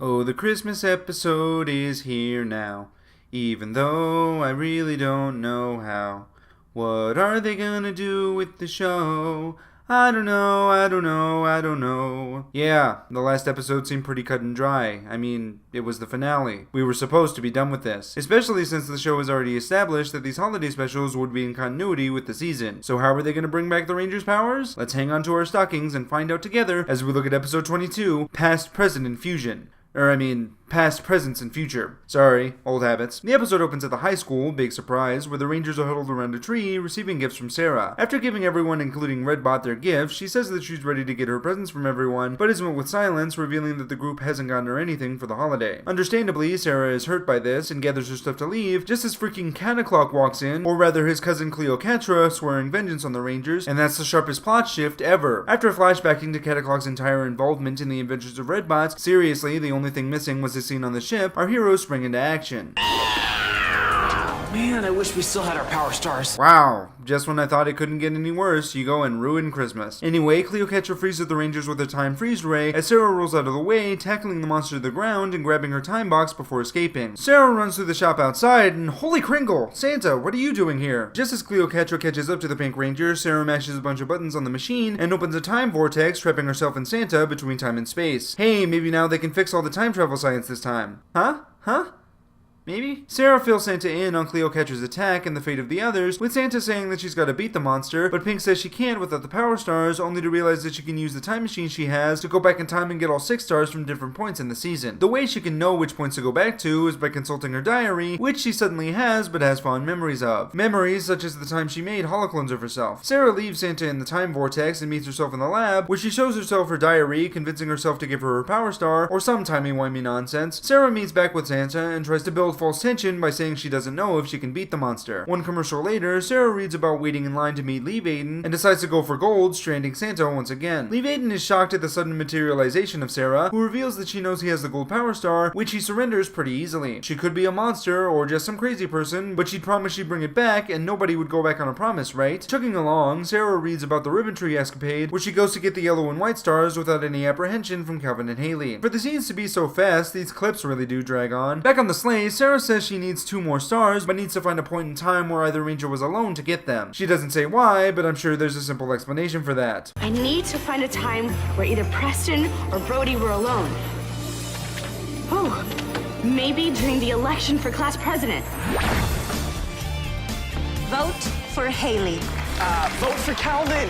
Oh, the Christmas episode is here now, even though I really don't know how. What are they gonna do with the show? I don't know. Yeah, the last episode seemed pretty cut and dry. I mean, it was the finale. We were supposed to be done with this, especially since the show has already established that these holiday specials would be in continuity with the season. So how are they gonna bring back the Rangers' powers? Let's hang on to our stockings and find out together as we look at episode 22, Past, Present, and Fusion. Past, presents, and future. Sorry, old habits. The episode opens at the high school, big surprise, where the Rangers are huddled around a tree, receiving gifts from Sarah. After giving everyone, including Redbot, their gifts, she says that she's ready to get her presents from everyone, but is met with silence, revealing that the group hasn't gotten her anything for the holiday. Understandably, Sarah is hurt by this and gathers her stuff to leave, just as freaking Cataclock walks in, or rather his cousin Cleocatra, swearing vengeance on the Rangers, and that's the sharpest plot shift ever. After flashbacking to Cataclock's entire involvement in the adventures of Redbot, seriously, the only thing missing was the scene on the ship, our heroes spring into action. Man, I wish we still had our power stars. Wow, just when I thought it couldn't get any worse, you go and ruin Christmas. Anyway, Cleocatra freezes the Rangers with a time freeze ray as Sarah rolls out of the way, tackling the monster to the ground and grabbing her time box before escaping. Sarah runs through the shop outside and holy Kringle! Santa, what are you doing here? Just as Cleocatra catches up to the Pink Ranger, Sarah mashes a bunch of buttons on the machine and opens a time vortex, trapping herself and Santa between time and space. Hey, maybe now they can fix all the time travel science this time. Huh? Maybe? Sarah fills Santa in on Cleocatra's attack and the fate of the others, with Santa saying that she's gotta beat the monster, but Pink says she can't without the power stars, only to realize that she can use the time machine she has to go back in time and get all 6 stars from different points in the season. The way she can know which points to go back to is by consulting her diary, which she suddenly has but has fond memories of. Memories such as the time she made holoclones of herself. Sarah leaves Santa in the time vortex and meets herself in the lab, where she shows herself her diary, convincing herself to give her power star, or some timey-wimey nonsense. Sarah meets back with Santa and tries to build false tension by saying she doesn't know if she can beat the monster. One commercial later, Sarah reads about waiting in line to meet Lee Vaden and decides to go for gold, stranding Santa once again. Lee Vaden is shocked at the sudden materialization of Sarah, who reveals that she knows he has the gold power star, which he surrenders pretty easily. She could be a monster or just some crazy person, but she'd promise she'd bring it back and nobody would go back on a promise, right? Chugging along, Sarah reads about the ribbon tree escapade, where she goes to get the yellow and white stars without any apprehension from Calvin and Haley. For the scenes to be so fast, these clips really do drag on. Back on the sleigh, Sarah says she needs 2 more stars, but needs to find a point in time where either Ranger was alone to get them. She doesn't say why, but I'm sure there's a simple explanation for that. I need to find a time where either Preston or Brody were alone. Oh, maybe during the election for class president. Vote for Haley. Vote for Calvin.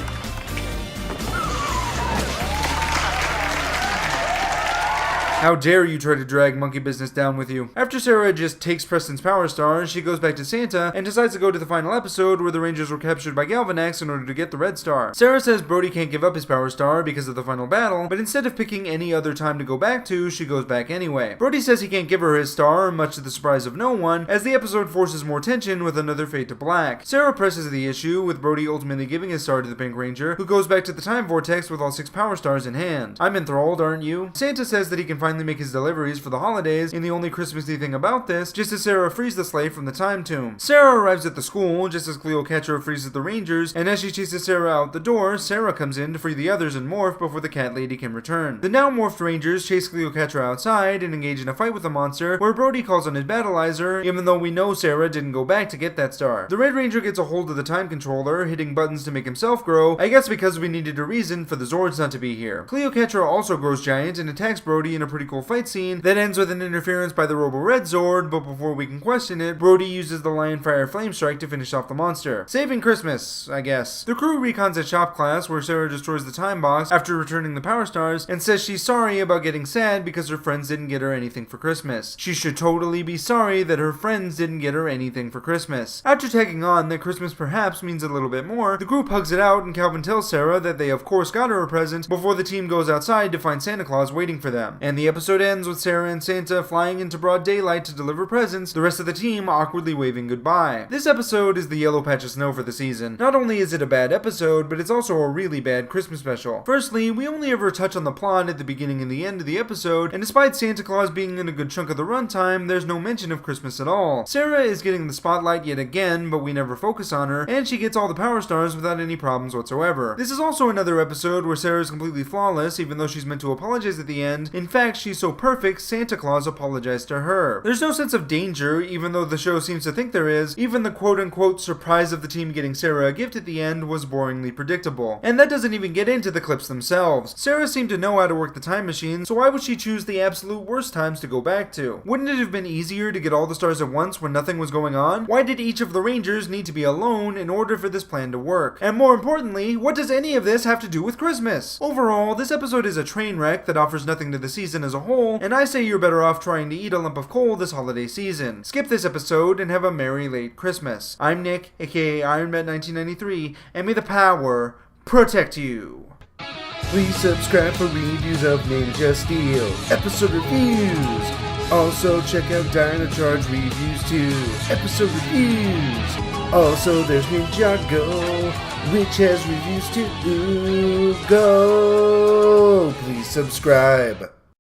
How dare you try to drag monkey business down with you? After Sarah just takes Preston's power stars, she goes back to Santa and decides to go to the final episode where the Rangers were captured by Galvanax in order to get the red star. Sarah says Brody can't give up his power star because of the final battle, but instead of picking any other time to go back to, she goes back anyway. Brody says he can't give her his star, much to the surprise of no one, as the episode forces more tension with another fade to black. Sarah presses the issue, with Brody ultimately giving his star to the Pink Ranger, who goes back to the time vortex with all 6 power stars in hand. I'm enthralled, aren't you? Santa says that he can finally make his deliveries for the holidays, and the only Christmassy thing about this, just as Sarah frees the sleigh from the time tomb. Sarah arrives at the school, just as Cleocatra freezes the Rangers, and as she chases Sarah out the door, Sarah comes in to free the others and morph before the cat lady can return. The now morphed Rangers chase Cleocatra outside and engage in a fight with the monster, where Brody calls on his battleizer, even though we know Sarah didn't go back to get that star. The Red Ranger gets a hold of the time controller, hitting buttons to make himself grow, I guess because we needed a reason for the Zords not to be here. Cleocatra also grows giant and attacks Brody in a pretty cool fight scene that ends with an interference by the Robo-Red Zord, but before we can question it, Brody uses the Lionfire Flame Strike to finish off the monster. Saving Christmas, I guess. The crew recons at shop class, where Sarah destroys the time box after returning the power stars, and says she's sorry about getting sad because her friends didn't get her anything for Christmas. She should totally be sorry that her friends didn't get her anything for Christmas. After tagging on that Christmas perhaps means a little bit more, the group hugs it out and Calvin tells Sarah that they of course got her a present before the team goes outside to find Santa Claus waiting for them. And the episode ends with Sarah and Santa flying into broad daylight to deliver presents, the rest of the team awkwardly waving goodbye. This episode is the yellow patch of snow for the season. Not only is it a bad episode, but it's also a really bad Christmas special. Firstly, we only ever touch on the plot at the beginning and the end of the episode, and despite Santa Claus being in a good chunk of the runtime, there's no mention of Christmas at all. Sarah is getting the spotlight yet again, but we never focus on her, and she gets all the power stars without any problems whatsoever. This is also another episode where Sarah is completely flawless, even though she's meant to apologize at the end. In fact, she's so perfect, Santa Claus apologized to her. There's no sense of danger, even though the show seems to think there is. Even the quote-unquote surprise of the team getting Sarah a gift at the end was boringly predictable. And that doesn't even get into the clips themselves. Sarah seemed to know how to work the time machine, so why would she choose the absolute worst times to go back to? Wouldn't it have been easier to get all the stars at once when nothing was going on? Why did each of the Rangers need to be alone in order for this plan to work? And more importantly, what does any of this have to do with Christmas? Overall, this episode is a train wreck that offers nothing to the season as a whole, and I say you're better off trying to eat a lump of coal this holiday season. Skip this episode and have a merry late Christmas. I'm Nick, aka IronMet1993, and may the power protect you. Please subscribe for reviews of Ninja Steel, episode reviews. Also check out Dino Charge reviews too, episode reviews. Also there's Ninjago, which has reviews too. Go! Please subscribe.